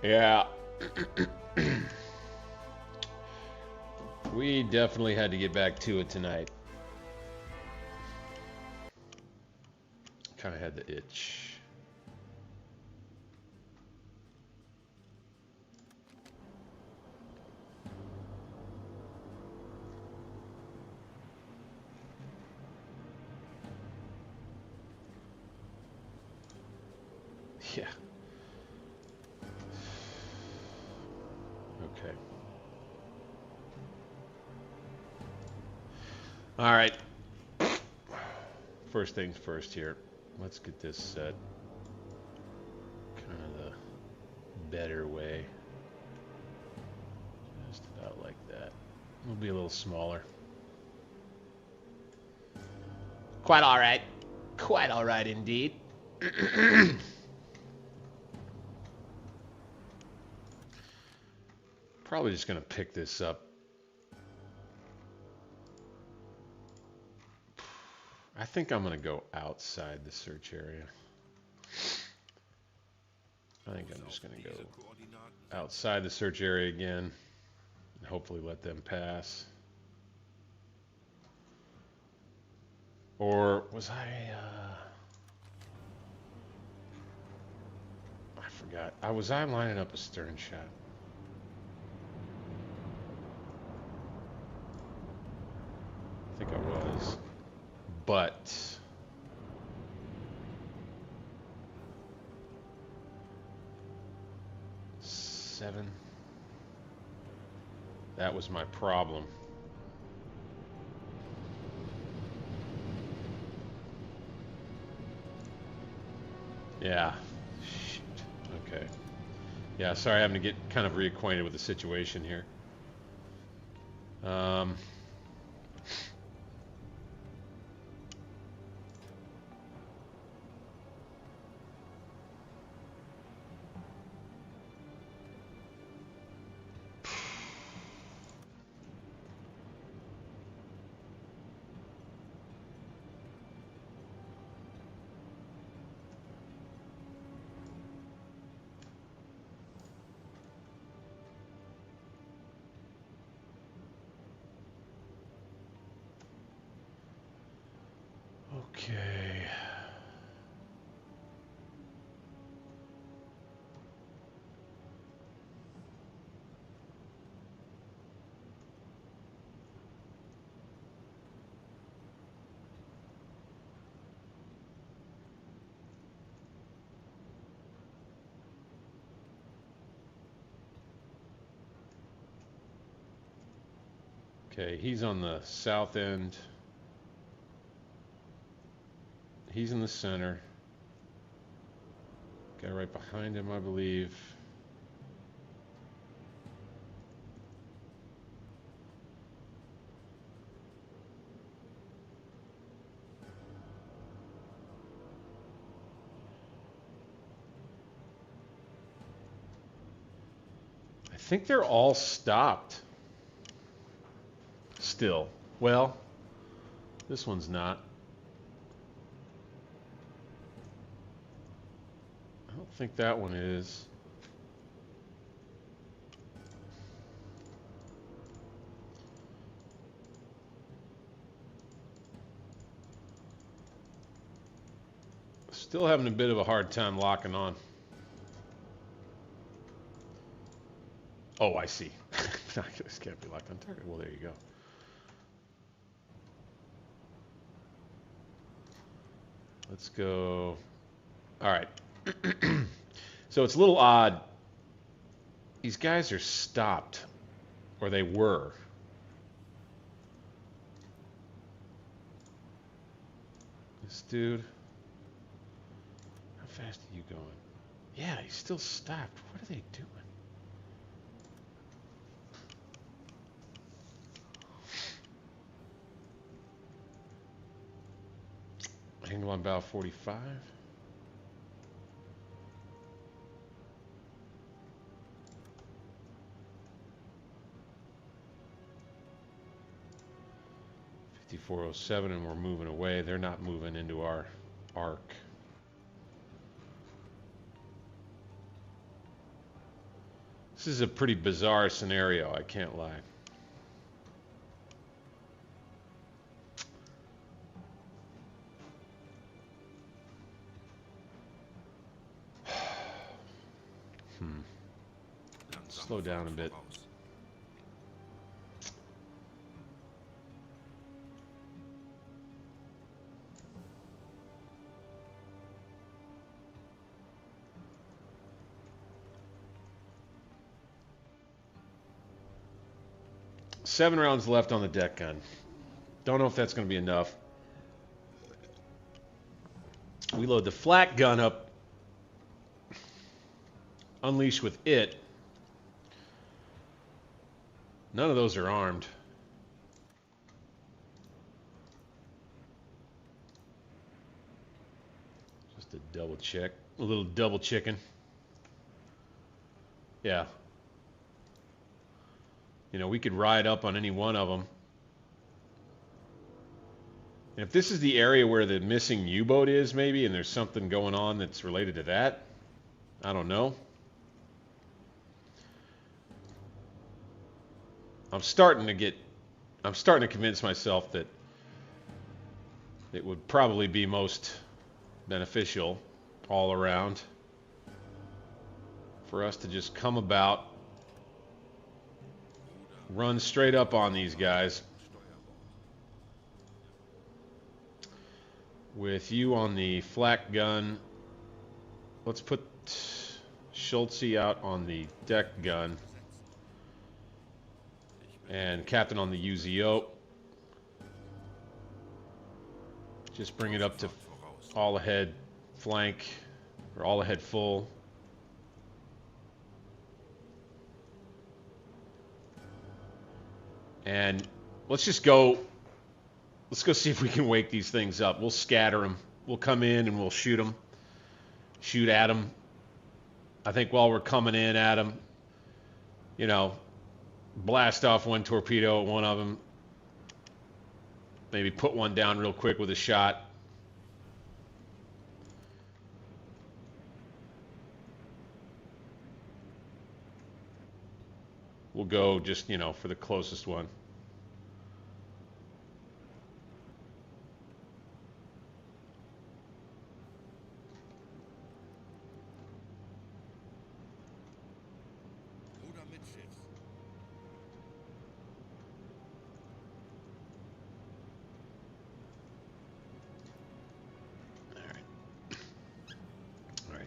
Yeah. We definitely had to get back to it tonight. Kind of had the itch. Yeah. Okay. All right. First things first here. Let's get this set kind of the better way. Just about like that. It'll be a little smaller. Quite all right. Quite all right indeed. Probably just going to pick this up. I think I'm going to go outside the search area. I think I'm just going to go outside the search area again and hopefully let them pass. Or was I forgot. Was I lining up a stern shot? I think I was. But seven. That was my problem. Yeah. Shoot. Okay. Yeah, sorry, having to get kind of reacquainted with the situation here. Okay. Okay, he's on the south end. He's in the center. Guy right behind him, I believe. I think they're all stopped. Still. Well, this one's not. I don't think that one is. Still having a bit of a hard time locking on. Oh, I see. This can't be locked on target. Well, there you go. Let's go. All right. So it's a little odd. These guys are stopped, or they were. This dude. How fast are you going? Yeah, he's still stopped. What are they doing? Angle on bow 45. .5407, and we're moving away. They're not moving into our arc. This is a pretty bizarre scenario, I can't lie. Slow down a bit. Seven rounds left on the deck gun. Don't know if that's going to be enough. We load the flak gun up. Unleash with it. None of those are armed. Just a double check. A little double chicken. Yeah. You know, we could ride up on any one of them. And if this is the area where the missing U-boat is, maybe, and there's something going on that's related to that, I don't know. I'm starting to convince myself that it would probably be most beneficial all around for us to just come about, run straight up on these guys with you on the flak gun. Let's put Schultze out on the deck gun and Captain on the UZO. Just bring it up to all ahead flank, or all ahead full. And let's go see if we can wake these things up. We'll scatter them. We'll come in and we'll shoot them. Shoot at them. I think while we're coming in at them, you know, blast off one torpedo at one of them. Maybe put one down real quick with a shot. We'll go just, you know, for the closest one.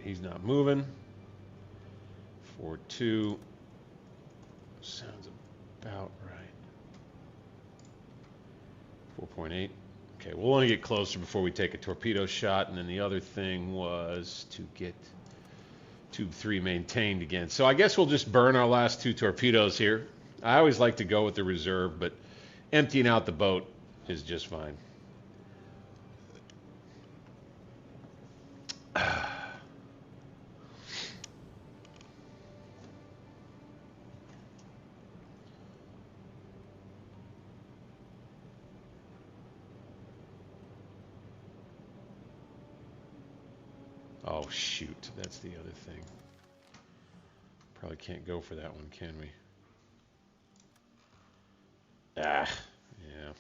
He's not moving. 4-2. Sounds about right. 4.8. Okay, we'll only get closer before we take a torpedo shot, and then the other thing was to get tube 3 maintained again. So I guess we'll just burn our last 2 torpedoes here. I always like to go with the reserve, but emptying out the boat is just fine. Oh, shoot. That's the other thing. Probably can't go for that one, can we? Ah, yeah.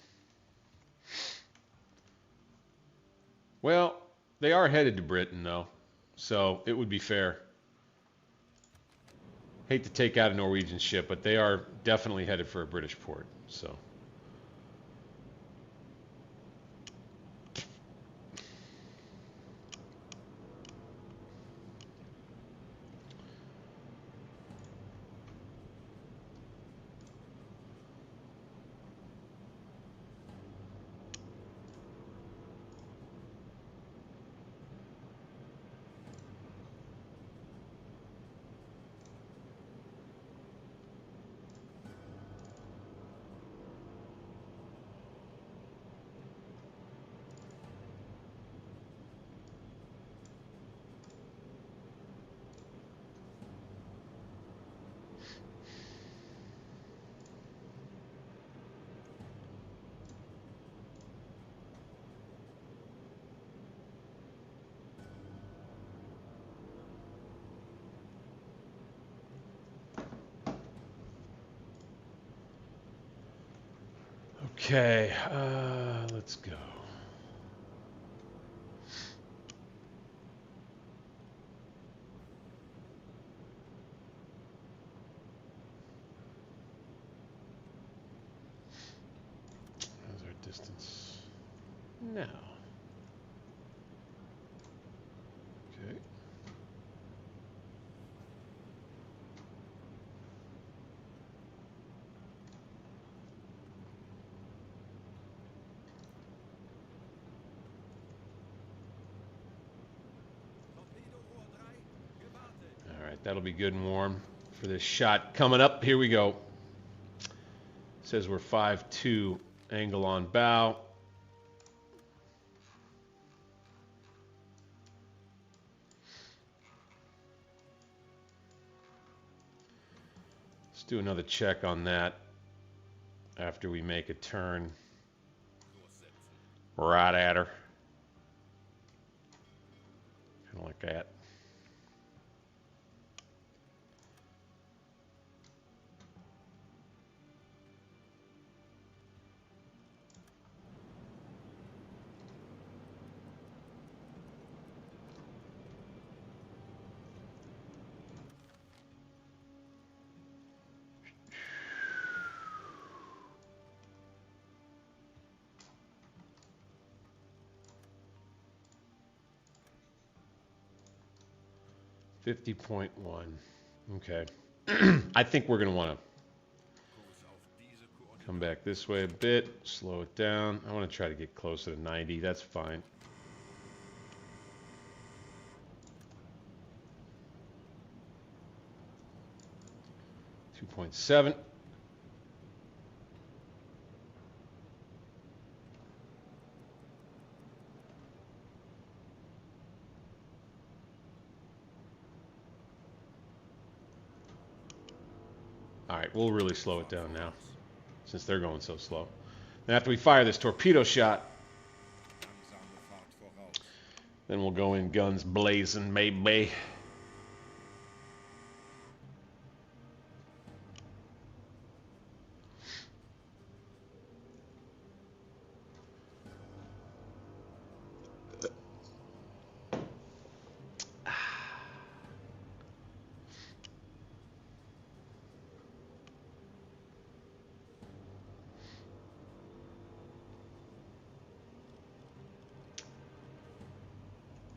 Well, they are headed to Britain, though, so it would be fair. Hate to take out a Norwegian ship, but they are definitely headed for a British port, so... Okay, let's go. How's our distance now? Okay. All right, that'll be good and warm for this shot coming up. Here we go. Says we're 5-2 angle on bow. Let's do another check on that after we make a turn right at her. Kind of like that. $50.1. Okay. I think we're going to want to come back this way a bit, slow it down. I want to try to get closer to 90. That's fine. $2.7. All right, we'll really slow it down now, since they're going so slow. And after we fire this torpedo shot, then we'll go in guns blazing, maybe.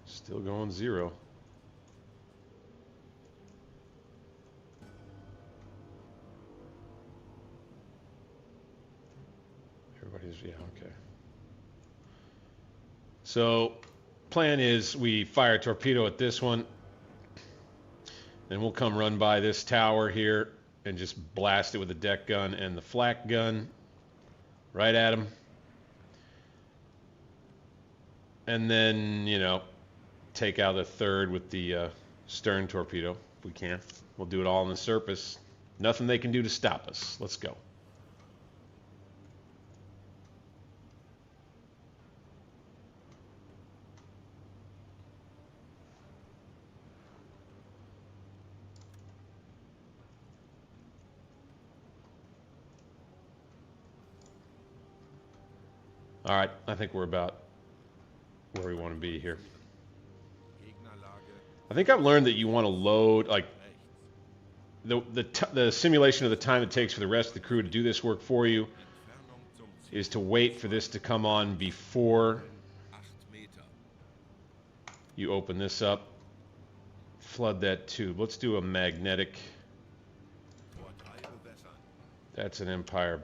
Still going 0. Everybody's, yeah, okay. So, plan is we fire a torpedo at this one, then we'll come run by this tower here and just blast it with the deck gun and the flak gun right at him. And then, you know, take out a third with the stern torpedo if we can. We'll do it all on the surface. Nothing they can do to stop us. Let's go. All right, I think we're about where we want to be here. I think I've learned that you want to load, like, the simulation of the time it takes for the rest of the crew to do this work for you is to wait for this to come on before you open this up. Flood that tube. Let's do a magnetic. That's an Empire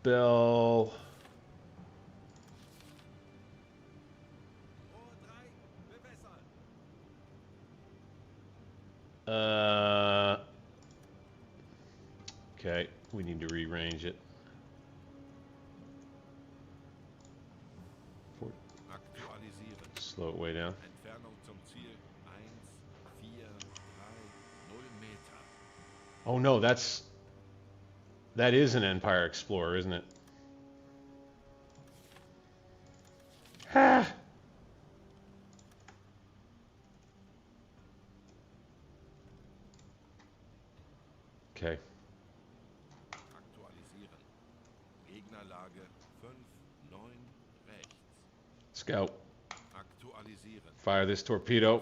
Bell. Okay, we need to rearrange it. Slow it way down. Oh no, that is an Empire Explorer, isn't it? Ah. Okay. Scout. Fire this torpedo.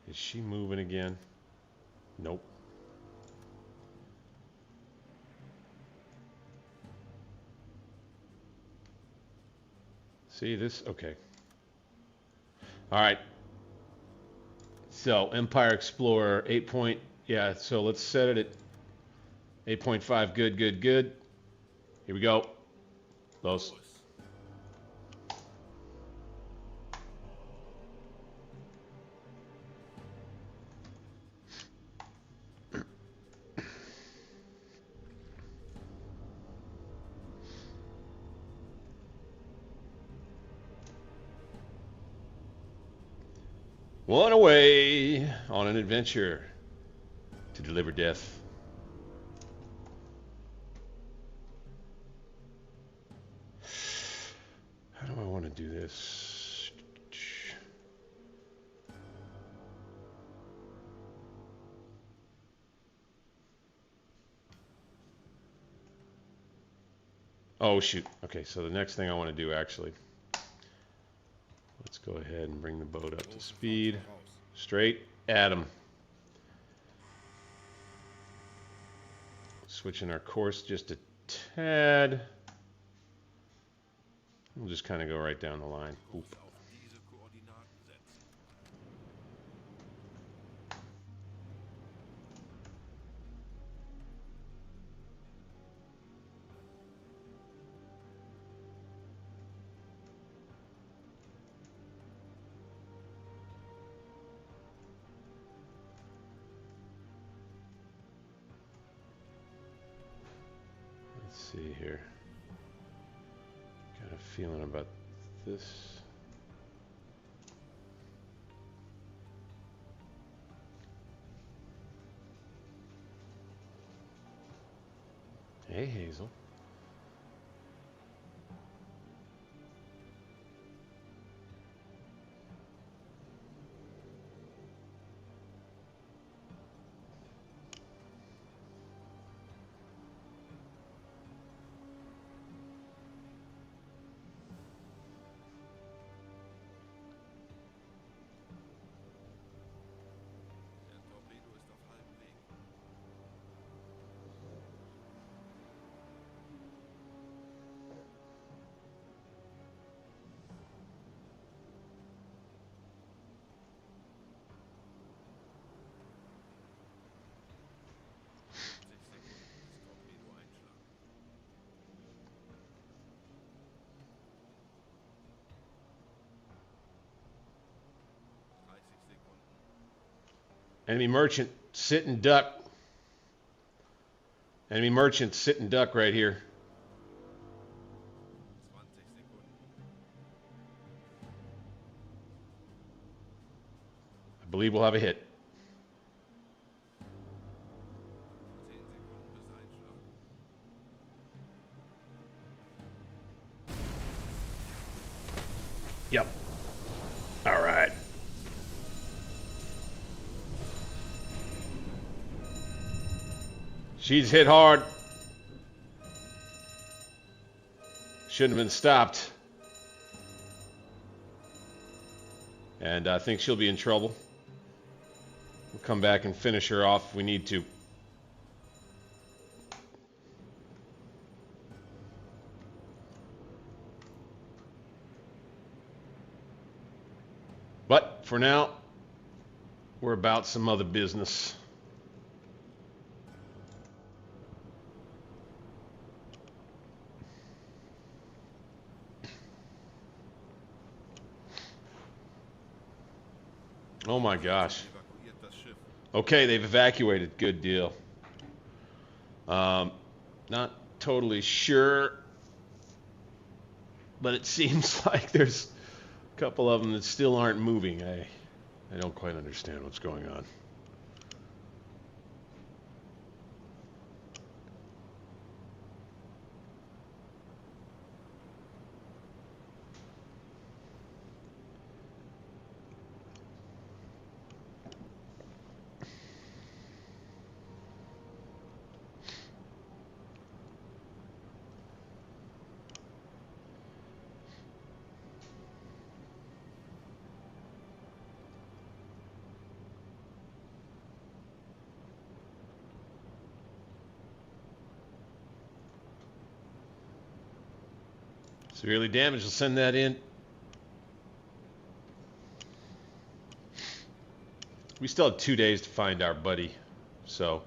Is she moving again? Nope. See this? Okay. All right. So Empire Explorer 8 point. Yeah. So let's set it at 8.5. Good. Good. Good. Here we go. Close. One away on an adventure to deliver death. How do I want to do this? Oh, shoot. Okay, so the next thing I want to do, actually, let's go ahead and bring the boat up to speed. Straight at him. Switching our course just a tad. We'll just kind of go right down the line. Oop. Let's see here. Got a feeling about this. Hey, Hazel. Enemy merchant, sit and duck. Enemy merchant, sit and duck right here. I believe we'll have a hit. Yep. All right. She's hit hard. Shouldn't have been stopped. And I think she'll be in trouble. We'll come back and finish her off if we need to. But for now, we're about some other business. Oh my gosh. Okay, they've evacuated. Good deal. Not totally sure, but it seems like there's a couple of them that still aren't moving. I don't quite understand what's going on. Severely damaged. We'll send that in. We still have 2 days to find our buddy. So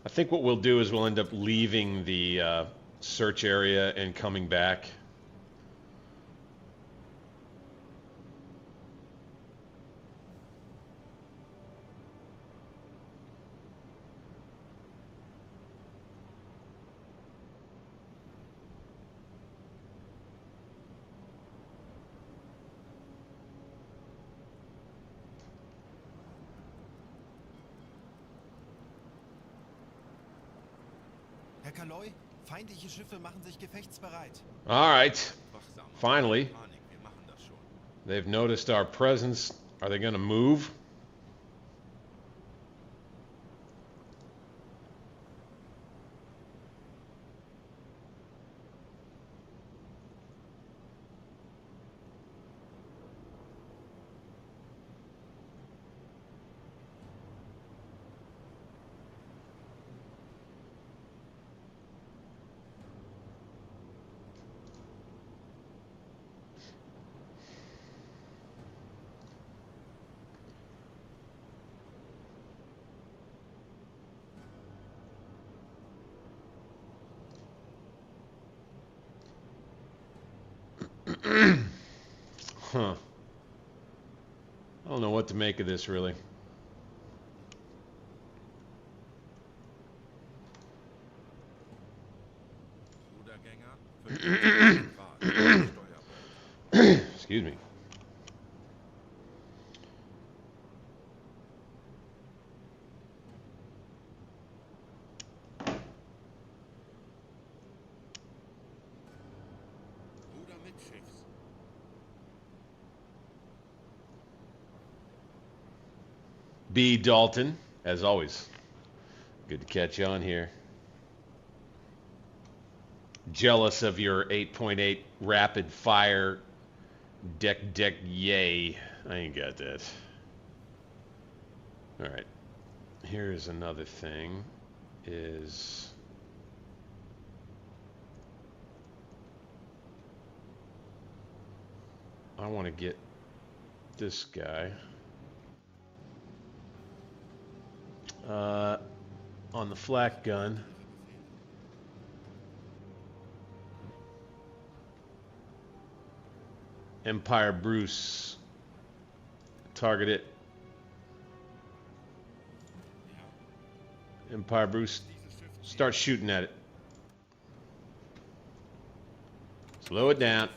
I think what we'll do is we'll end up leaving the search area and coming back. Herr Kaloi, feindliche Schiffe machen sich gefechtsbereit. All right. Finally, they've noticed our presence. Are they going to move? Huh. I don't know what to make of this, really. Excuse me. B. Dalton, as always. Good to catch you on here. Jealous of your 8.8 rapid fire deck yay. I ain't got that. All right. Here's another thing is I want to get this guy on the flak gun. Empire Bruce. Target it. Empire Bruce. Start shooting at it. Slow it down.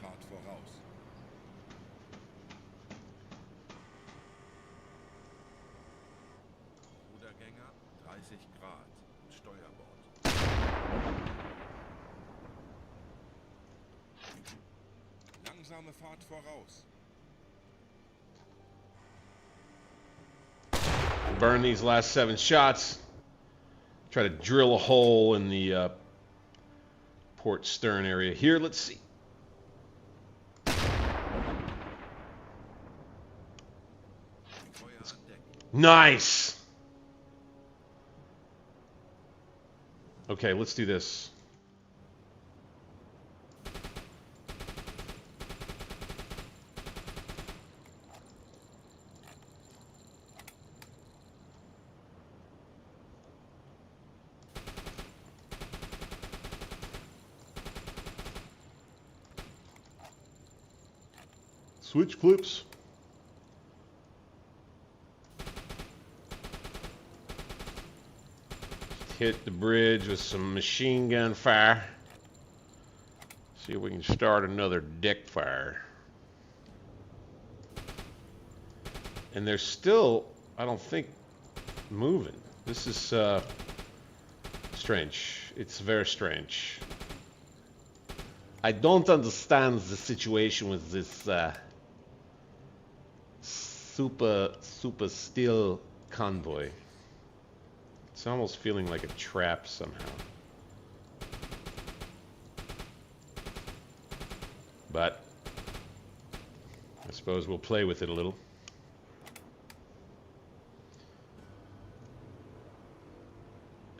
Fahrt voraus. Burn these last 7 shots. Try to drill a hole in the port stern area here. Let's see. Nice. Okay, let's do this. Switch clips. Hit the bridge with some machine gun fire. See if we can start another deck fire. And they're still, I don't think, moving. This is strange. It's very strange. I don't understand the situation with this super steel convoy. It's almost feeling like a trap somehow. But I suppose we'll play with it a little.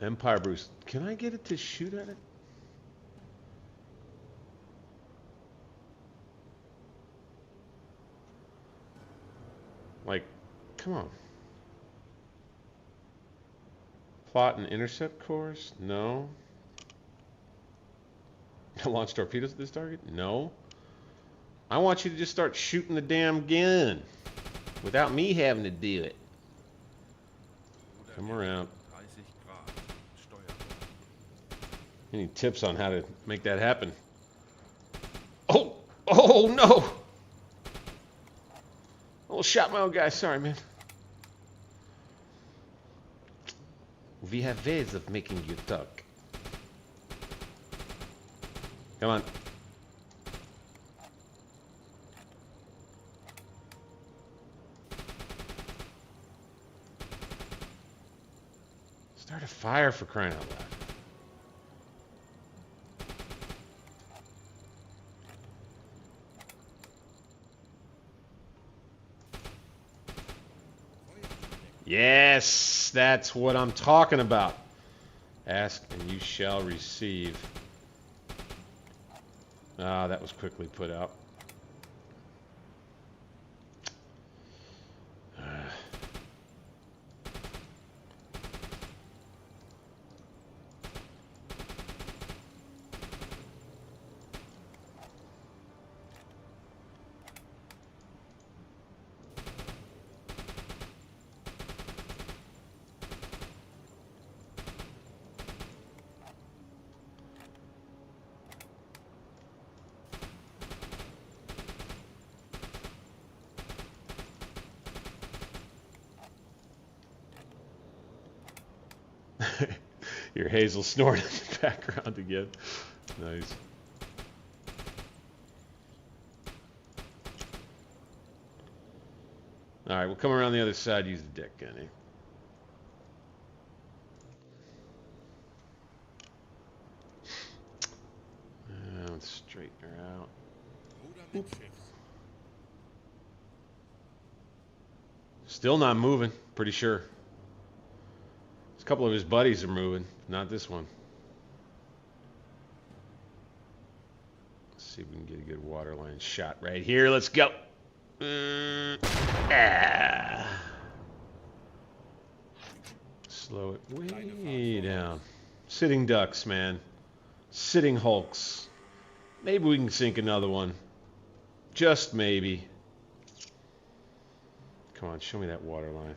Empire Bruce. Can I get it to shoot at it? Come on. Plot and intercept course? No. Launch torpedoes at this target? No. I want you to just start shooting the damn gun without me having to do it. Come around. Any tips on how to make that happen? Oh! Oh no! Oh, shot my own guy. Sorry, man. We have ways of making you talk. Come on. Start a fire for crying out loud. Yes, that's what I'm talking about. Ask and you shall receive. Ah, that was quickly put out. Your Hazel snoring in the background again. Nice. All right, we'll come around the other side, use the deck gun, eh? Let's straighten her out. Oop. Still not moving, pretty sure. A couple of his buddies are moving, not this one. Let's see if we can get a good waterline shot right here. Let's go. Slow it way down. Sitting ducks, man. Sitting hulks. Maybe we can sink another one. Just maybe. Come on, show me that waterline.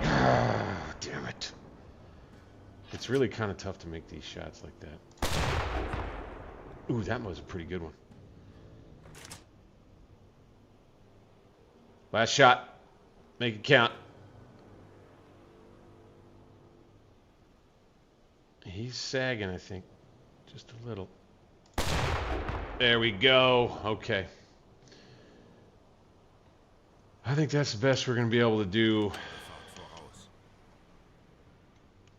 Ah, damn it. It's really kind of tough to make these shots like that. Ooh, that was a pretty good one. Last shot. Make it count. He's sagging, I think. Just a little. There we go. Okay. I think that's the best we're going to be able to do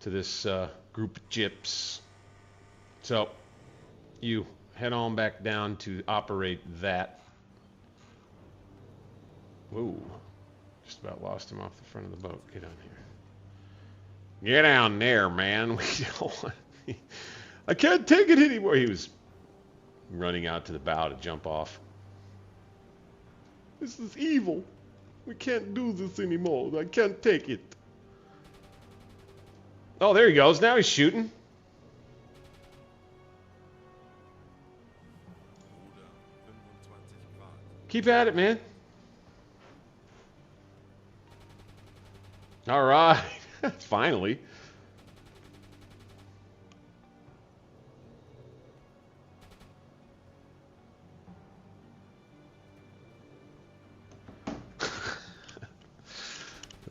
to this group of gyps. So, you head on back down to operate that. Whoa. Just about lost him off the front of the boat. Get on here. Get down there, man. We don't want I can't take it anymore. He was running out to the bow to jump off. This is evil. We can't do this anymore. I can't take it. Oh, there he goes. Now he's shooting. Keep at it, man. All right. Finally.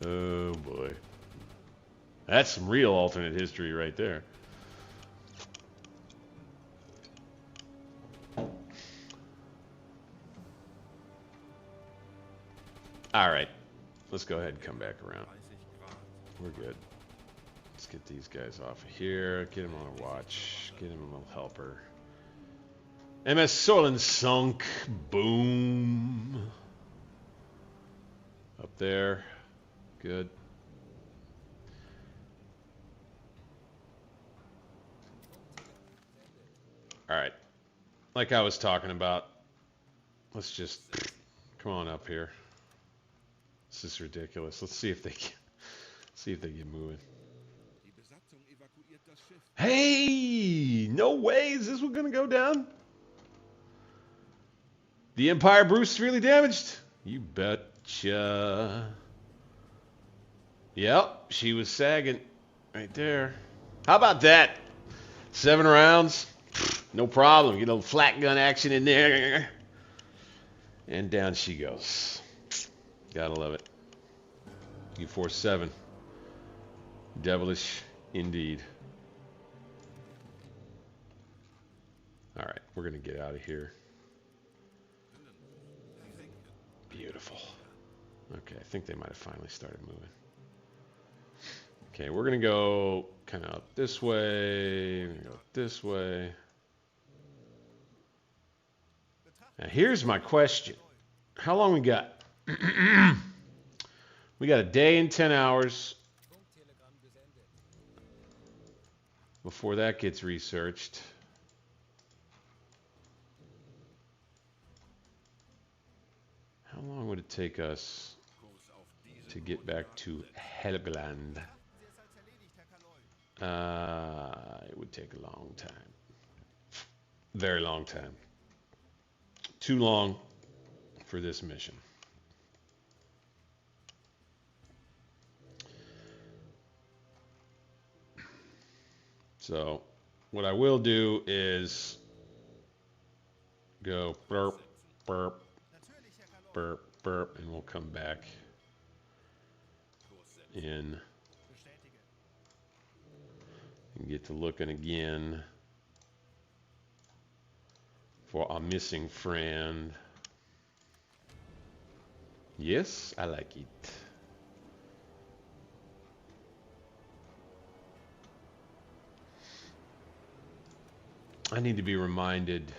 Oh boy. That's some real alternate history right there. All right. Let's go ahead and come back around. We're good. Let's get these guys off of here. Get him on a watch. Get him a little helper. MS Sorlin sunk. Boom. Up there. Good. All right. Like I was talking about, let's just Come on up here. This is ridiculous. Let's see if they get moving. Hey, no way. Is this one gonna go down? The Empire Bruce severely damaged. You betcha. Yep, she was sagging right there. How about that? 7 rounds. No problem. Get a little flat gun action in there. And down she goes. Gotta love it. U-47. Devilish indeed. All right, we're going to get out of here. Beautiful. Okay, I think they might have finally started moving. Okay, we're going to go kind of up this way. We're going to go this way. Now, here's my question. How long we got? We got a day and 10 hours before that gets researched. How long would it take us to get back to Helgoland? It would take a long time. Very long time. Too long for this mission. So what I will do is go burp, burp, burp, burp, and we'll come back in and get to looking again for our missing friend. Yes, I like it. I need to be reminded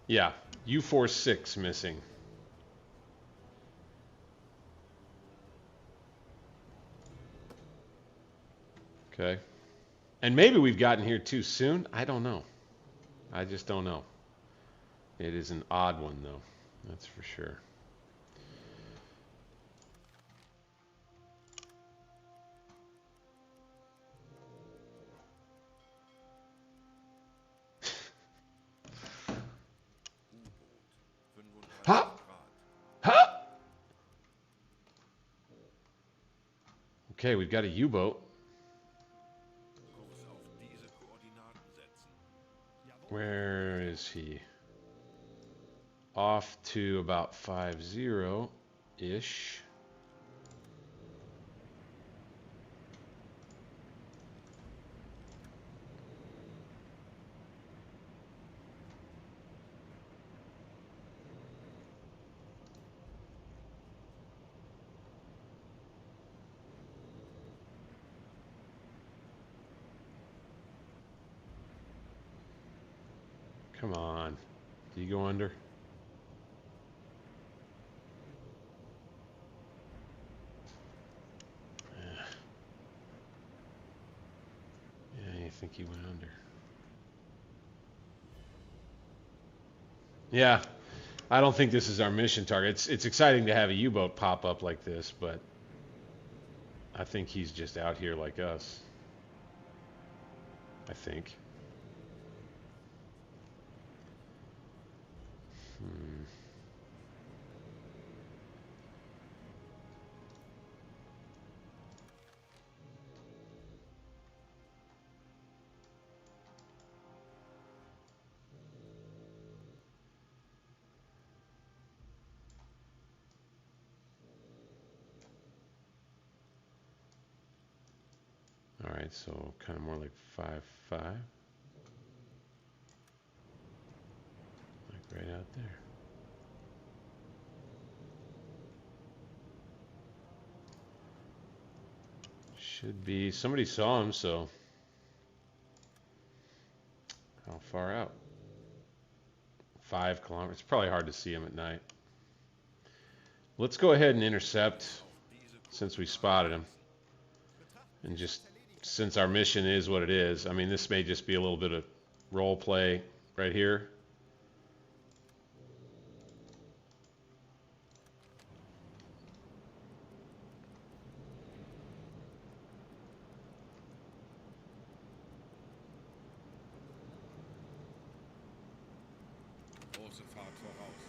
yeah, U-46 missing. Okay. And maybe we've gotten here too soon. I don't know. I just don't know. It is an odd one, though. That's for sure. Ha! Ha! Okay, we've got a U-boat. Where is he? Off to about 50-ish. Come on. Do you go under? Yeah, you think he went under. Yeah, I don't think this is our mission target. It's exciting to have a U-boat pop up like this, but I think he's just out here like us. I think. All right, so kind of more like 5-5. Like right out there. Should be. Somebody saw him, so far out? 5 kilometers. It's probably hard to see him at night. Let's go ahead and intercept since we spotted him. And just since our mission is what it is, I mean, this may just be a little bit of role play right here. Große Fahrt voraus.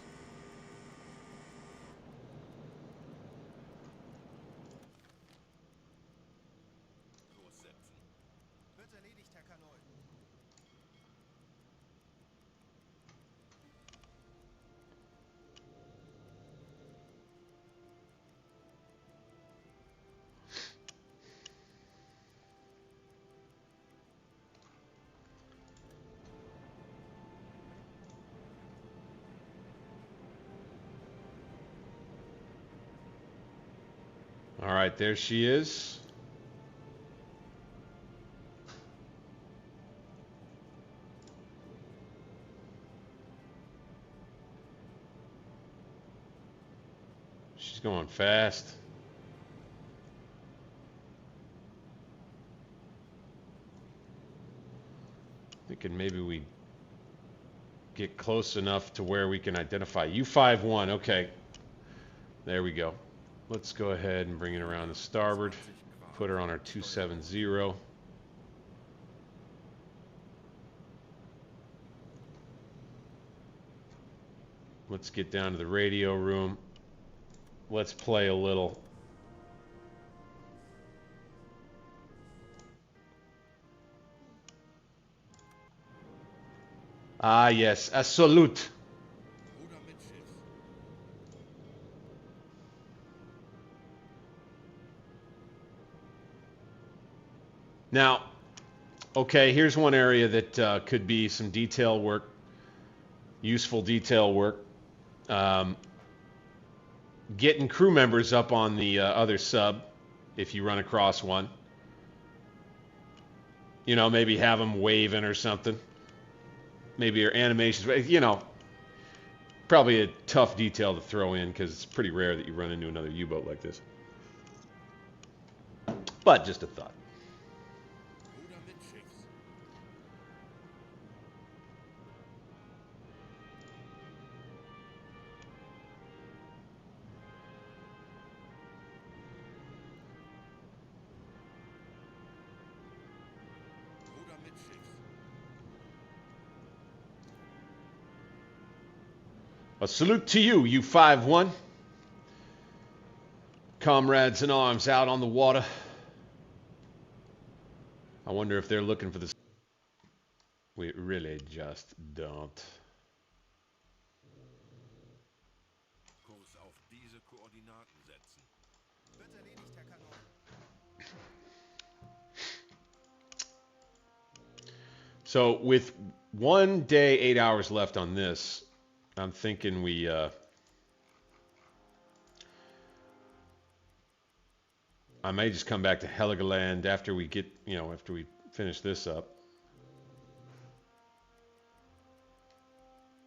Lossetzen. Wird erledigt, Herr Kanol. All right, there she is. She's going fast. Thinking maybe we get close enough to where we can identify U51. Okay, there we go. Let's go ahead and bring it around to starboard. Put her on our 270. Let's get down to the radio room. Let's play a little. Ah, yes, a salute. Ruder mit Schiff. Now, okay, here's one area that could be some detail work, useful detail work. Getting crew members up on the other sub, if you run across one. You know, maybe have them waving or something. Maybe your animations, you know, probably a tough detail to throw in because it's pretty rare that you run into another U-boat like this. But just a thought. Ruder mit Schiff. Ruder mit Schiff. A salute to you, U51. Comrades in arms out on the water. I wonder if they're looking for this. We really just don't. Kurs auf diese Koordinaten setzen. Wird erledigt, Herr Kanol. So with 1 day, 8 hours left on this, I'm thinking we I may just come back to Heligoland after we get, you know, after we finish this up.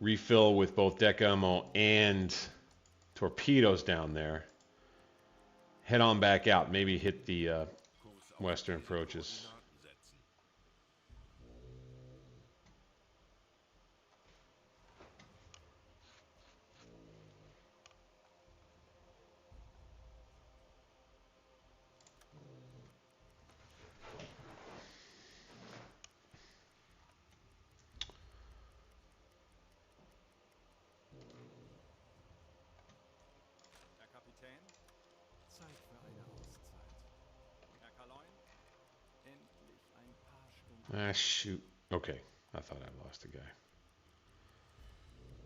Refill with both deck ammo and torpedoes down there. Head on back out. Maybe hit the Kurs auf western diese approaches. Koordinaten setzen. Herr Kapitän, Zeit für eine Auszeit. Herr Kaloin, endlich ein paar Stunden. Ah, shoot. Okay. I thought I lost a guy.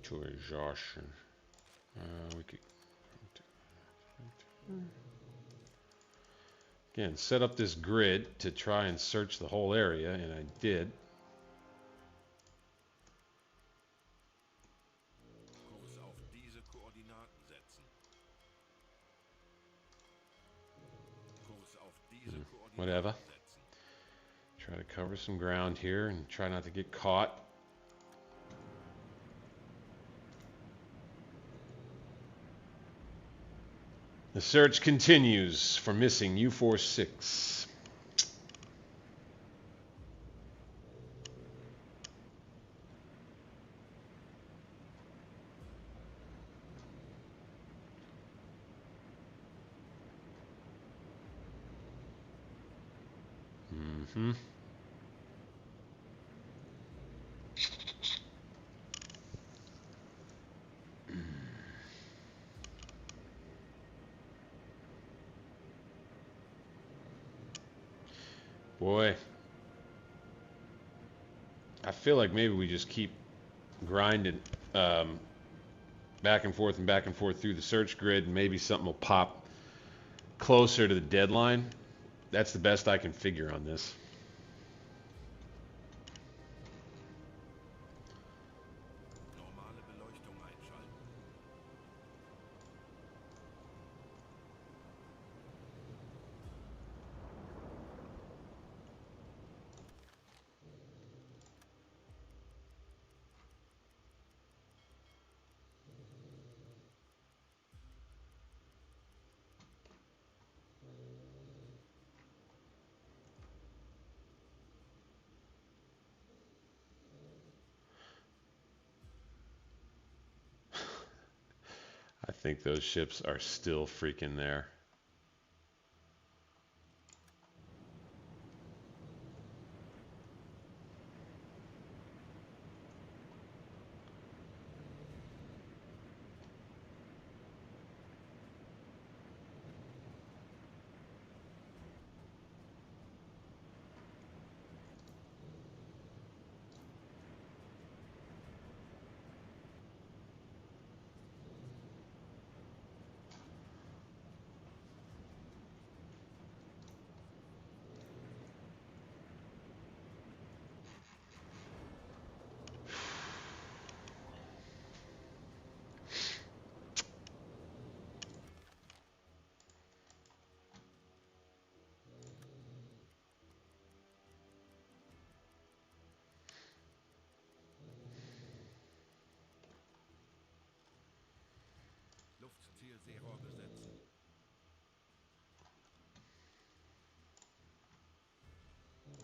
To exhaustion. We could... Again, set up this grid to try and search the whole area, and I did. Kurs auf diese Koordinaten setzen. Kurs auf diese Whatever. Koordinaten setzen. Try to cover some ground here and try not to get caught. The search continues for missing U-46. Mm-hmm. Boy, I feel like maybe we just keep grinding back and forth and back and forth through the search grid, and maybe something will pop closer to the deadline. That's the best I can figure on this. Normale Beleuchtung einschalten. I think those ships are still freaking there. Luftzielseerohr besetzen.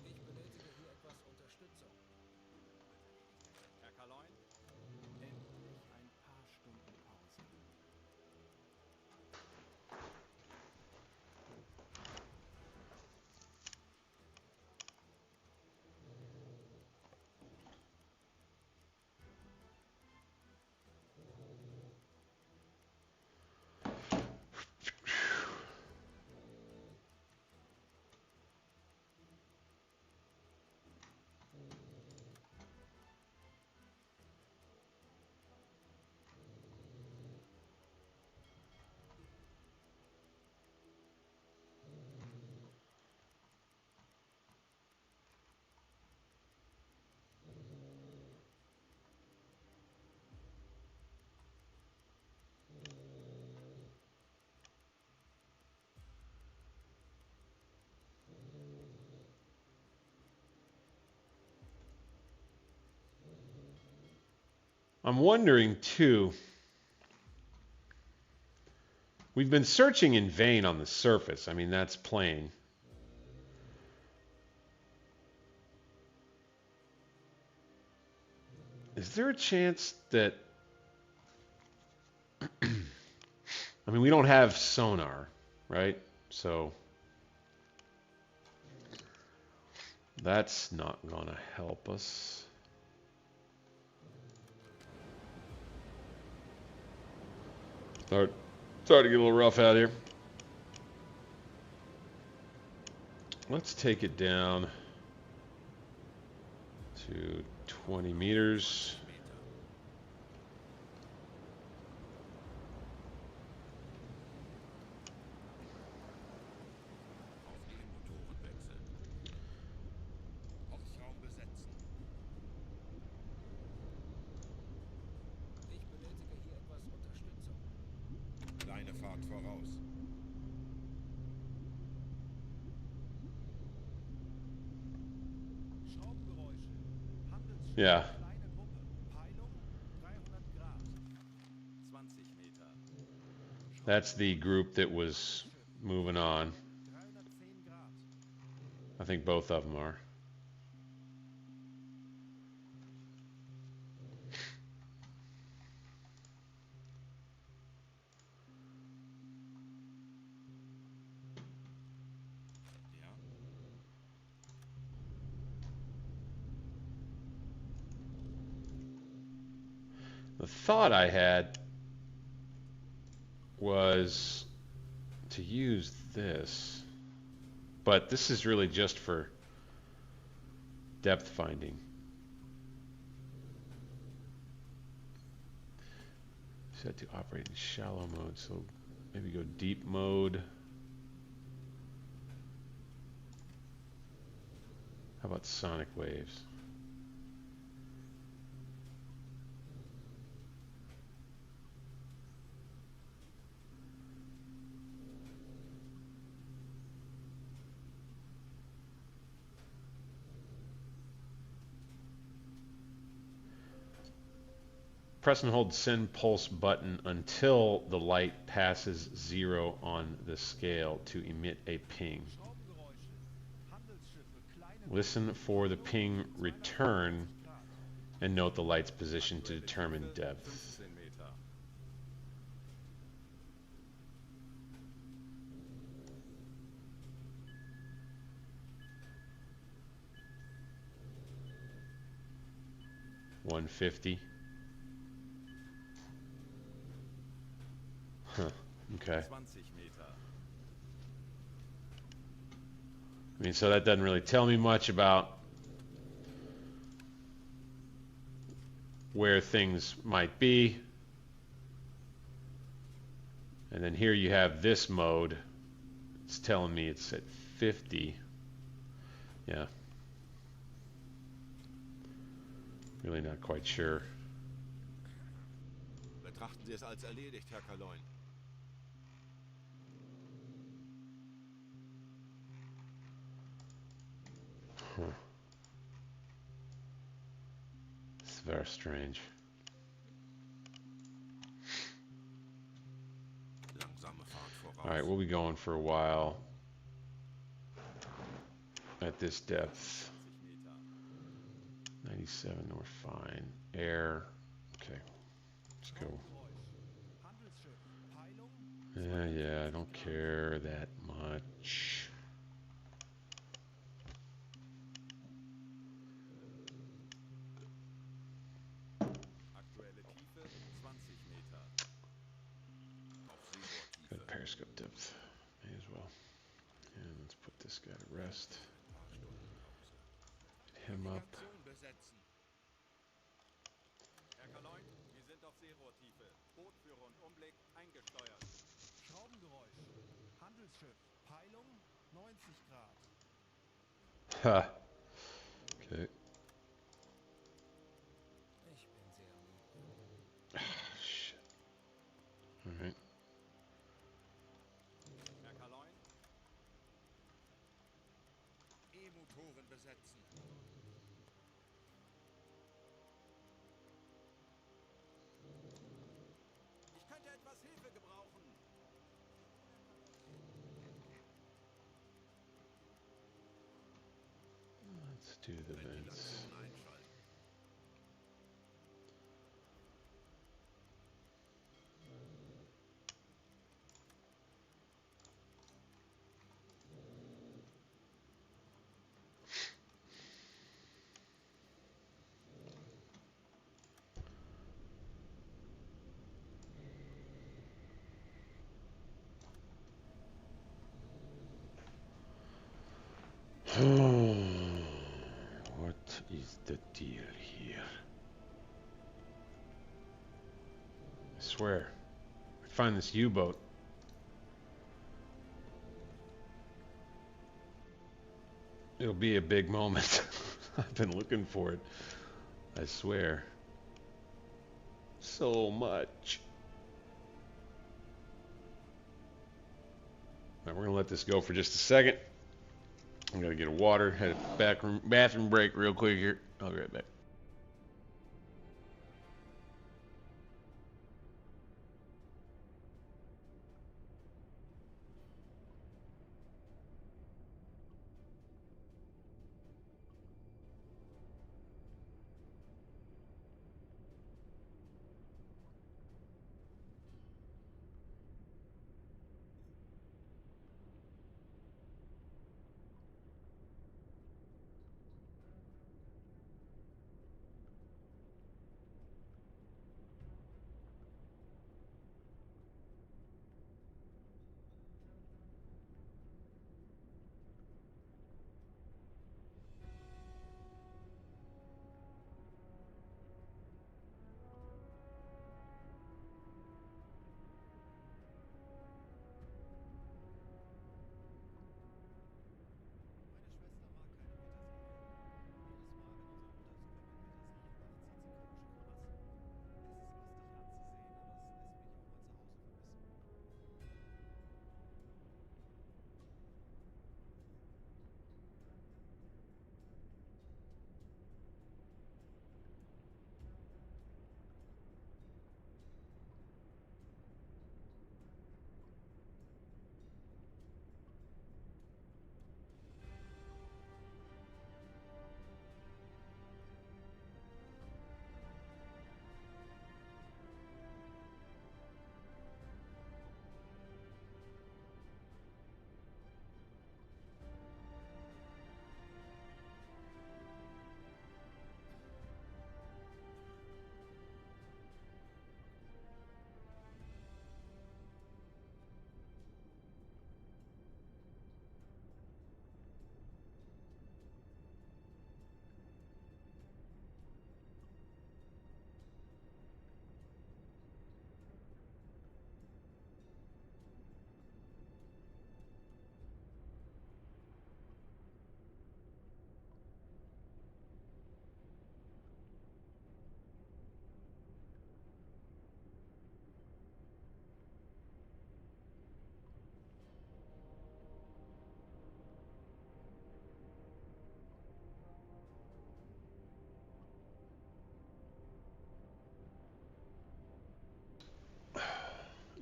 Ich benötige hier etwas Unterstützung. Herr Kaloin, endlich ein paar Stunden Pause. I'm wondering too, we've been searching in vain on the surface. I mean, that's plain. Is there a chance that I mean, we don't have sonar, right? So that's not gonna help us. Starting to get a little rough out here. Let's take it down to 20 meters. Auf E-Motoren wechseln. Ortsraum besetzen. Ich benötige hier etwas Unterstützung. Kleine Fahrt voraus. Schraubengeräusche. Handelsschiff. Yeah. Kleine Gruppe. Peilung 300 Grad. 20 Meter. That's the group that was moving on. 310 Grad. I think both of them are. Ja. The thought I had was to use this, but this is really just for depth finding. Set to operate in shallow mode, so maybe go deep mode. How about sonic waves? Press and hold send pulse button until the light passes 0 on the scale to emit a ping. Schraubengeräusche. Handelsschiffe, kleine Listen for the ping return and note the light's position to determine depth. 15 Meter. 150. Huh. Okay. 20 Meter. I mean, so that doesn't really tell me much about where things might be. And then here you have this mode. It's telling me it's at 50. Yeah. Really not quite sure. Betrachten Sie es als erledigt, Herr Kaloin. Huh. It's very strange. Langsame Fahrt voraus. All right, we'll be going for a while at this depth. 20 Meter. 97, we're fine. Air. Okay, let's go. Handelsschiff. Peilung. Yeah, I don't care that much. Aktuelle Tiefe 20 Meter. Auf Seebordtiefe. Got periscope depth. May as well. And let's put this guy to rest. Ein paar Stunden Pause. Get him up. Navigation besetzen. Herr Kaloin, wir sind auf Seerohrtiefe. Boot für Rundumblick eingesteuert. Schraubengeräusch. Handelsschiff. Peilung 90 Grad. Ha. Okay. Ich bin sehr müde. Ah, shit. All right. Herr Kaloin, E-Motoren besetzen. ich könnte etwas Hilfe gebrauchen. Let's do the vents. Ventilation einschalten. What is the deal here? I swear, I find this U-boat. It'll be a big moment. I've been looking for it. I swear. So much. All right, we're gonna let this go for just a second. I'm gonna get a water, had a bathroom break real quick here. I'll be right back.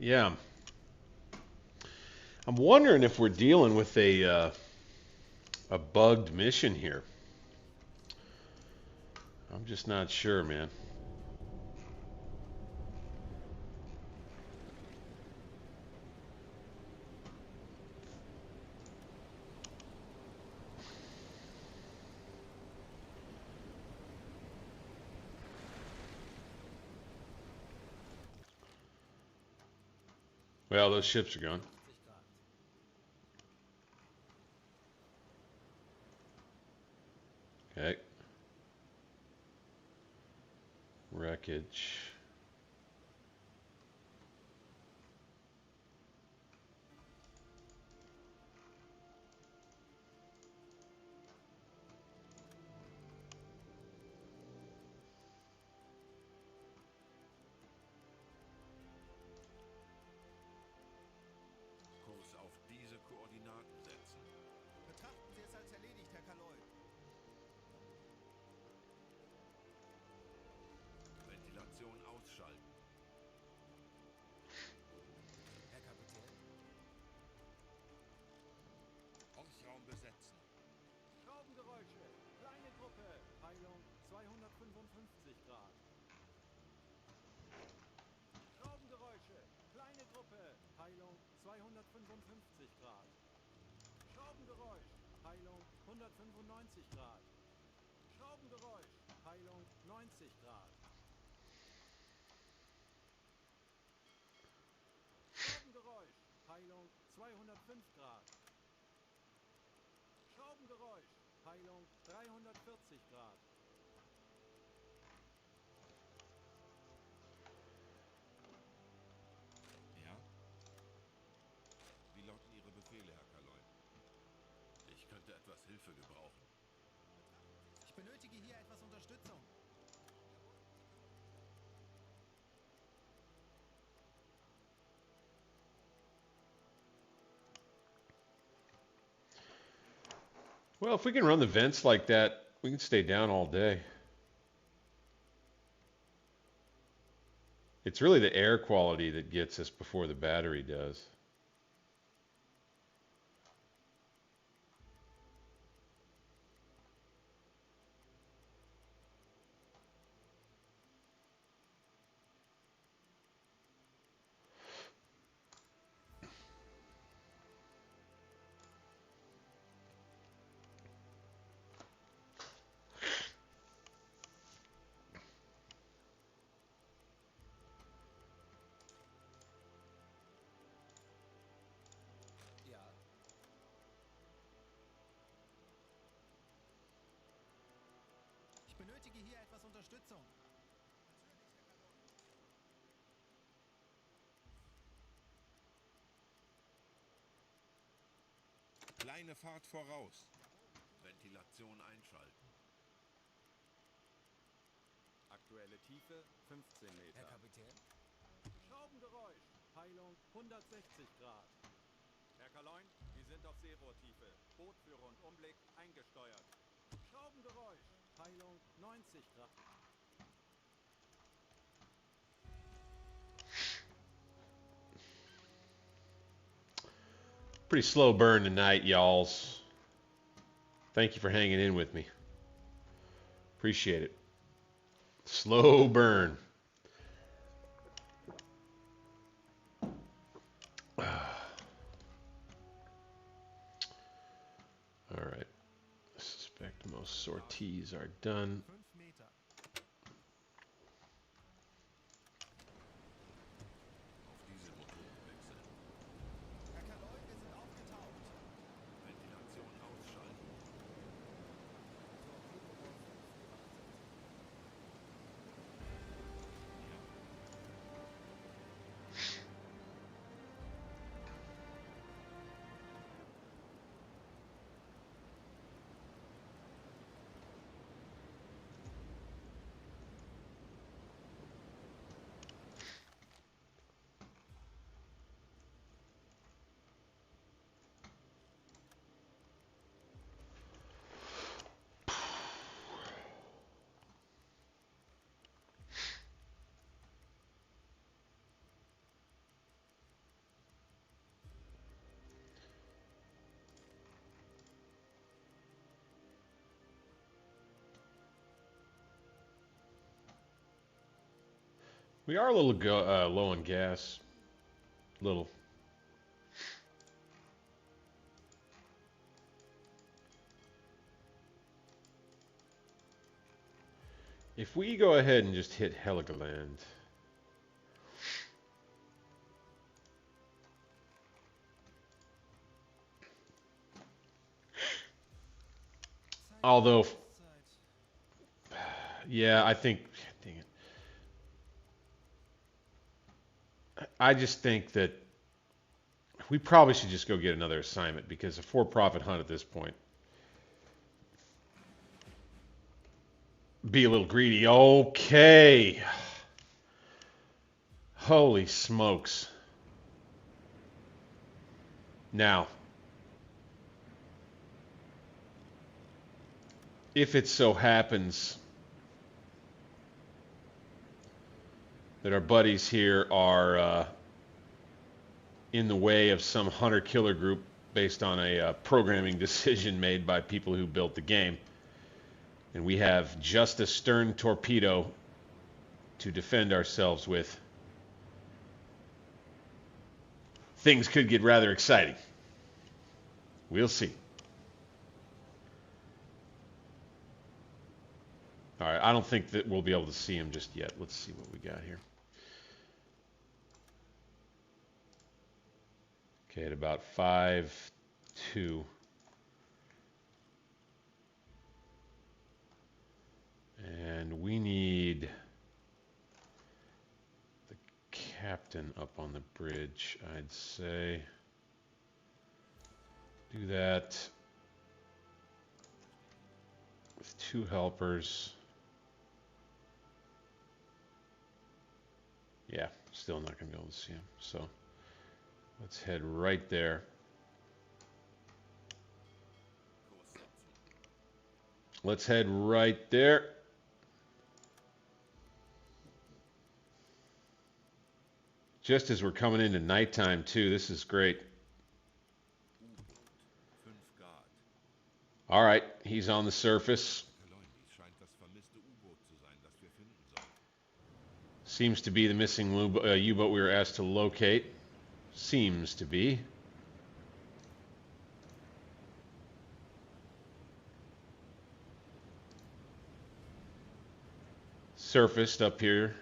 Yeah. I'm wondering if we're dealing with a bugged mission here. I'm just not sure, man. Well, those ships are gone. 50 Grad. Okay. Wreckage. Kurs auf diese Koordinaten setzen. Betrachten Sie es als erledigt, Herr Kaloy. Ventilation ausschalten. Herr Kapitän. Ortsraum besetzen. Schraubengeräusche. Kleine Gruppe. Peilung 255 Grad. Schraubengeräusche. Kleine Gruppe. Peilung 255 Grad. Schraubengeräusch. Peilung 195 Grad. Schraubengeräusch. Peilung 90 Grad. Schraubengeräusch. Peilung 205 Grad. Schraubengeräusch. Peilung 340 Grad. Ja? Wie lauten Ihre Befehle, Herr Kaloy? Ich könnte etwas Hilfe gebrauchen. Ich benötige hier etwas Unterstützung. Well, if we can run the vents like that, we can stay down all day. It's really the air quality that gets us before the battery does. Ja. Ich benötige hier etwas Unterstützung. Natürlich, Herr Kaloy. Kleine Fahrt voraus. Ventilation einschalten. Aktuelle Tiefe 15 Meter. Herr Kapitän. Schraubengeräusch. Peilung 160 Grad. Herr Kaloin, wir sind auf Seerohrtiefe. Boot für Rundumblick eingesteuert. Schraubengeräusch. Peilung 90 Grad. Pretty slow burn tonight, y'alls. Thank you for hanging in with me. Appreciate it. Slow burn. All right. I suspect most sorties are done. 5 Meter. Auf Dieselmotoren wechseln. Herr Kaloy, wir sind aufgetaucht. Ventilation ausschalten. We are a little low on gas. Little. If we go ahead and just hit Heligoland. Although, yeah, I think, dang it. I just think that we probably should just go get another assignment because a for-profit hunt at this point. Be a little greedy. Okay. Holy smokes. Now, if it so happens that our buddies here are in the way of some hunter-killer group based on a programming decision made by people who built the game, and we have just a stern torpedo to defend ourselves with, things could get rather exciting. We'll see. All right, I don't think that we'll be able to see him just yet. Let's see what we got here. Okay, at about 5-2. And we need the captain up on the bridge, I'd say. Do that with 2 helpers. Yeah, still not going to be able to see him. So let's head right there. Let's head right there. Just as we're coming into nighttime, too. This is great. All right, he's on the surface. Seems to be the missing U-boat we were asked to locate. Seems to be. Surfaced up here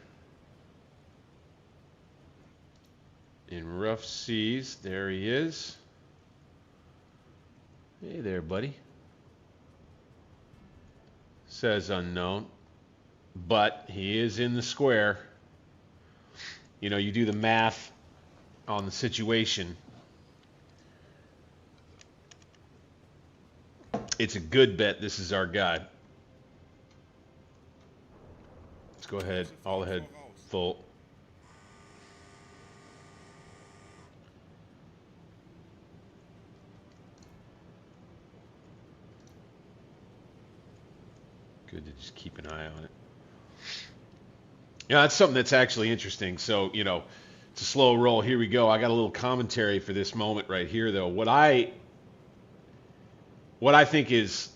in rough seas. There he is. Hey there, buddy. Says unknown, but he is in the square. You know, you do the math on the situation. It's a good bet this is our guy. Let's go ahead, all ahead, full. Good to just keep an eye on it. Yeah, that's something that's actually interesting. So, you know, it's a slow roll. Here we go. I got a little commentary for this moment right here, though. What I think is,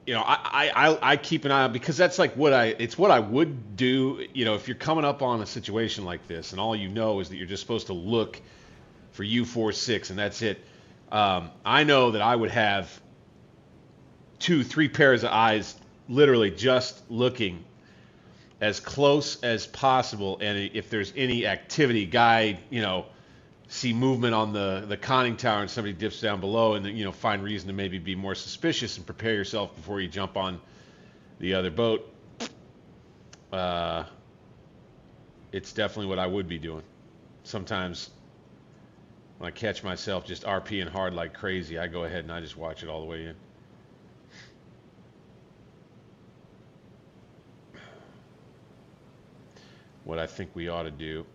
you know, I keep an eye on, because that's like it's what I would do, you know, if you're coming up on a situation like this and all you know is that you're just supposed to look for U46 and that's it. I know that I would have 2-3 pairs of eyes literally just looking as close as possible, and if there's any activity, guide, you know, see movement on the conning tower and somebody dips down below, and then, you know, find reason to maybe be more suspicious and prepare yourself before you jump on the other boat. It's definitely what I would be doing. Sometimes when I catch myself just RPing hard like crazy, I go ahead and I just watch it all the way in. What I think we ought to do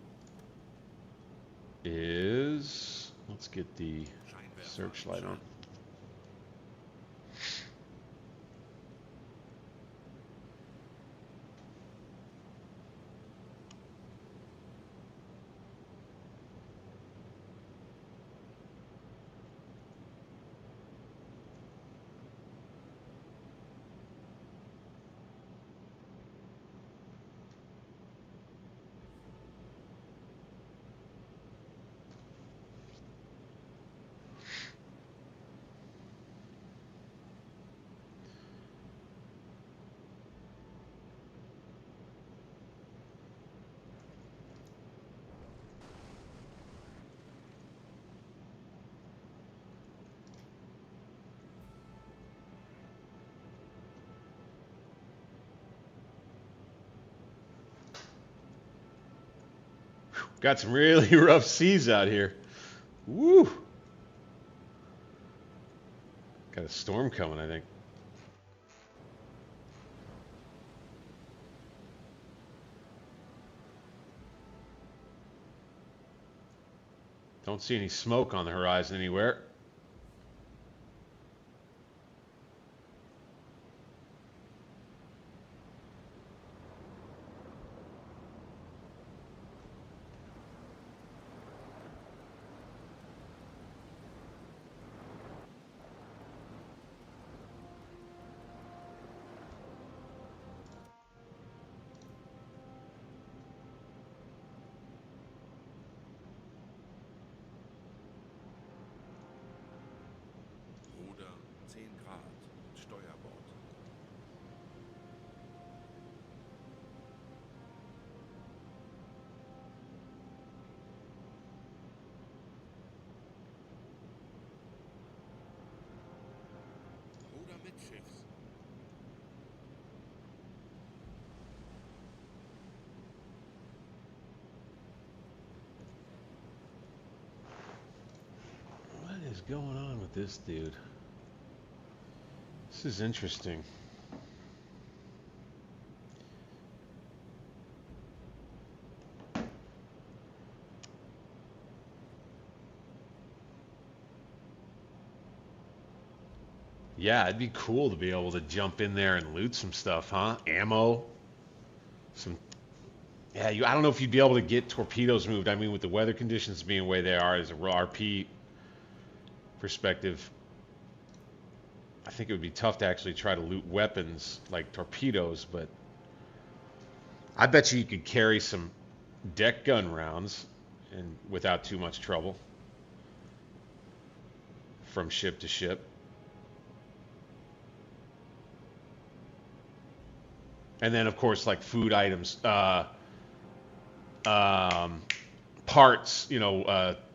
is, let's get the searchlight on. Got some really rough seas out here. Woo! Got a storm coming, I think. Don't see any smoke on the horizon anywhere. Ruder 10 Grad. Steuerbord. Ruder mittschiffs. What is going on with this dude? This is interesting. Yeah, it'd be cool to be able to jump in there and loot some stuff, huh? Ammo. Some. Yeah, I don't know if you'd be able to get torpedoes moved. I mean, with the weather conditions being the way they are as a raw RP perspective, I think it would be tough to actually try to loot weapons like torpedoes, but I bet you could carry some deck gun rounds and without too much trouble from ship to ship. And then, of course, like food items, parts,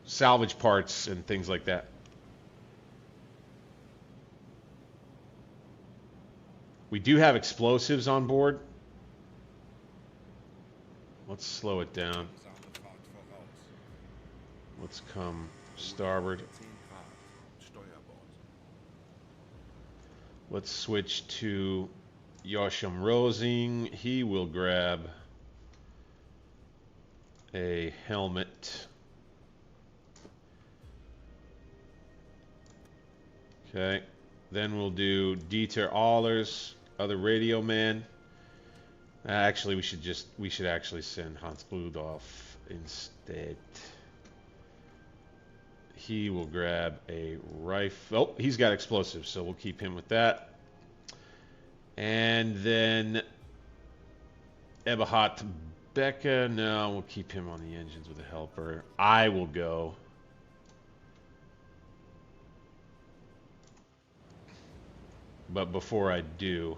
salvage parts and things like that. We do have explosives on board. Let's slow it down. Langsame Fahrt voraus. Let's come starboard. 10 Grad. Steuerbord. Let's switch to Yoshim Rosing. He will grab a helmet. Okay. Then we'll do Dieter Allers, other radio man. Actually, we should actually send Hans Rudolph instead. He will grab a rifle. Oh, he's got explosives, so we'll keep him with that. And then Eberhard Becker. No, we'll keep him on the engines with a helper. I will go. But before I do,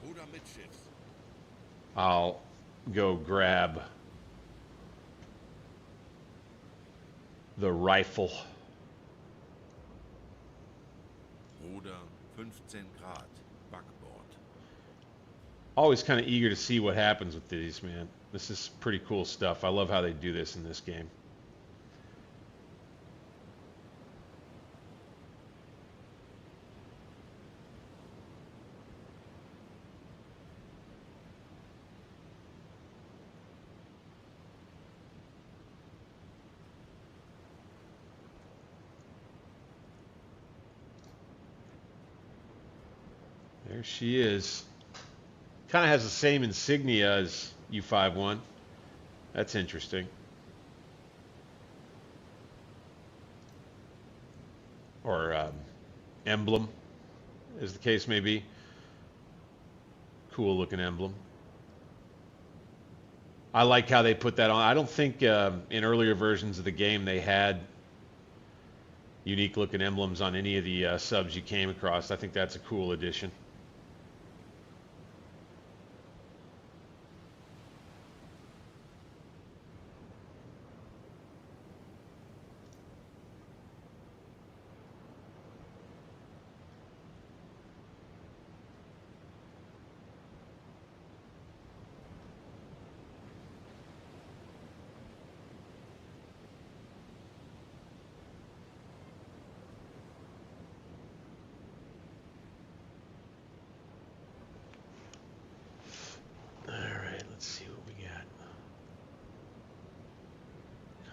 Ruder mittschiffs. I'll go grab the rifle. Ruder 15 Grad. Backbord. Always kind of eager to see what happens with these, man. This is pretty cool stuff. I love how they do this in this game. There she is. Kind of has the same insignia as U-51. That's interesting. Or emblem, as the case may be. Cool looking emblem. I like how they put that on. I don't think in earlier versions of the game they had unique looking emblems on any of the subs you came across. I think that's a cool addition.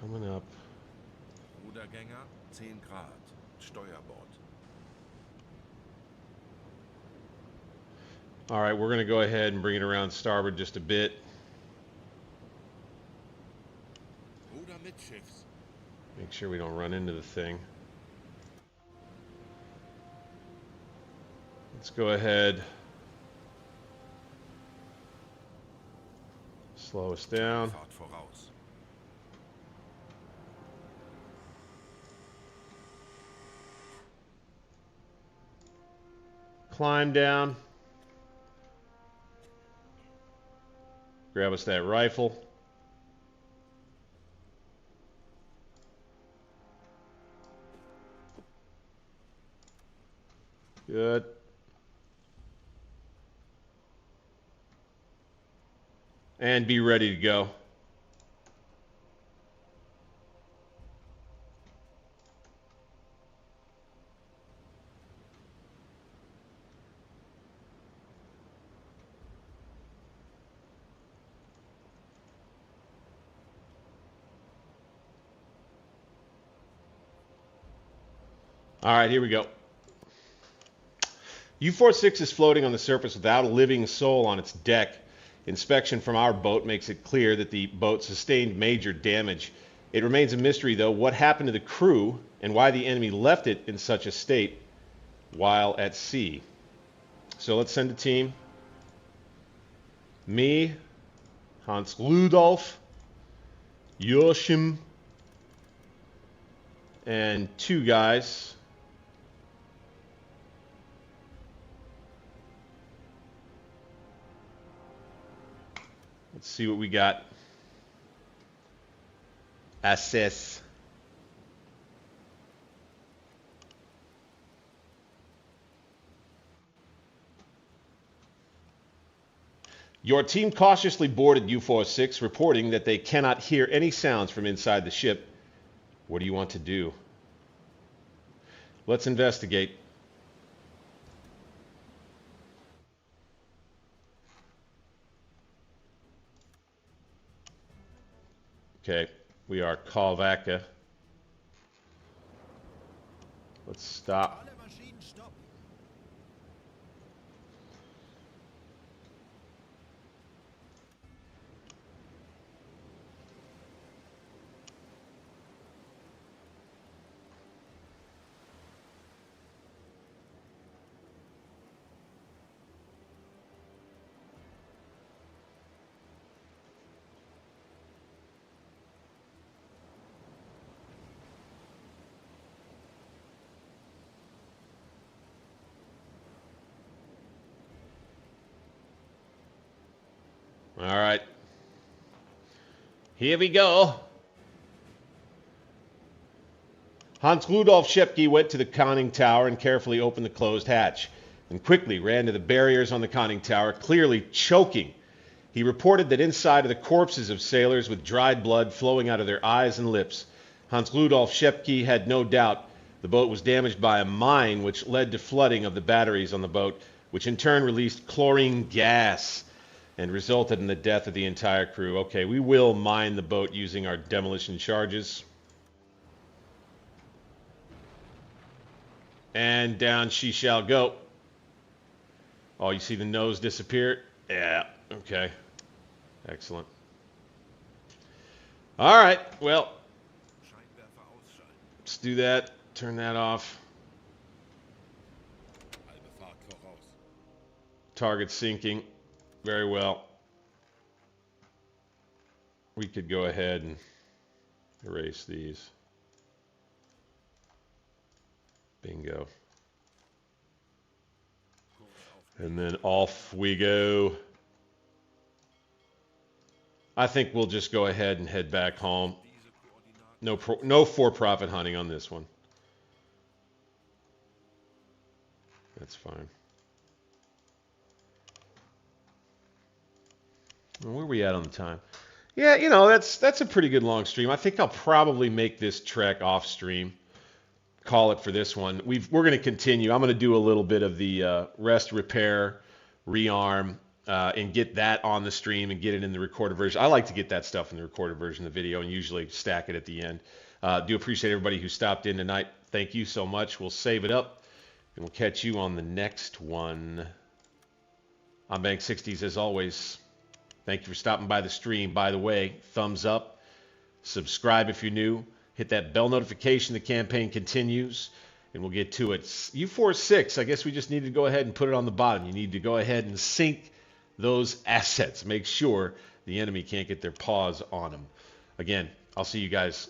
Coming up. Rudergänger 10 Grad. Steuerbord. All right, we're going to go ahead and bring it around starboard just a bit. Ruder mittschiffs. Make sure we don't run into the thing. Let's go ahead. Slow us down. Fahrt voraus. Climb down. Grab us that rifle. Good. And be ready to go. All right, here we go. U-46 is floating on the surface without a living soul on its deck. Inspection from our boat makes it clear that the boat sustained major damage. It remains a mystery, though, what happened to the crew and why the enemy left it in such a state while at sea. So let's send a team. Me, Hans Rudolf, Joachim, and 2 guys. Let's see what we got. Assess. Your team cautiously boarded U-46, reporting that they cannot hear any sounds from inside the ship. What do you want to do? Let's investigate. Okay, we are Kalvaka. Let's stop. Alle Maschinen stopp. All right. Here we go. Hans Rudolf Schepke went to the conning tower and carefully opened the closed hatch, and quickly ran to the barriers on the conning tower, clearly choking. He reported that inside are the corpses of sailors with dried blood flowing out of their eyes and lips. Hans Rudolf Schepke had no doubt the boat was damaged by a mine which led to flooding of the batteries on the boat, which in turn released chlorine gas and resulted in the death of the entire crew. Okay, we will mine the boat using our demolition charges. And down she shall go. Oh, you see the nose disappear? Yeah, okay. Excellent. All right, well, Scheinwerfer ausschalten. let's do that. Turn that off. Halbe Fahrt voraus. Target sinking. Very well. We could go ahead and erase these. Bingo. And then off we go. I think we'll just go ahead and head back home. Diese Koordinaten. No for-profit hunting on this one. That's fine. Where are we at on the time? Yeah, you know, that's a pretty good long stream. I think I'll probably make this trek off stream. Call it for this one. We're going to continue. I'm going to do a little bit of the rest, repair, rearm, and get that on the stream and get it in the recorded version. I like to get that stuff in the recorded version of the video and usually stack it at the end. Do appreciate everybody who stopped in tonight. Thank you so much. We'll save it up, and we'll catch you on the next one. I'm Bank 60s as always. Thank you for stopping by the stream. By the way, thumbs up, subscribe if you're new, hit that bell notification. The campaign continues, and we'll get to it. U46, I guess we just need to go ahead and put it on the bottom. You need to go ahead and sink those assets. Make sure the enemy can't get their paws on them. Again, I'll see you guys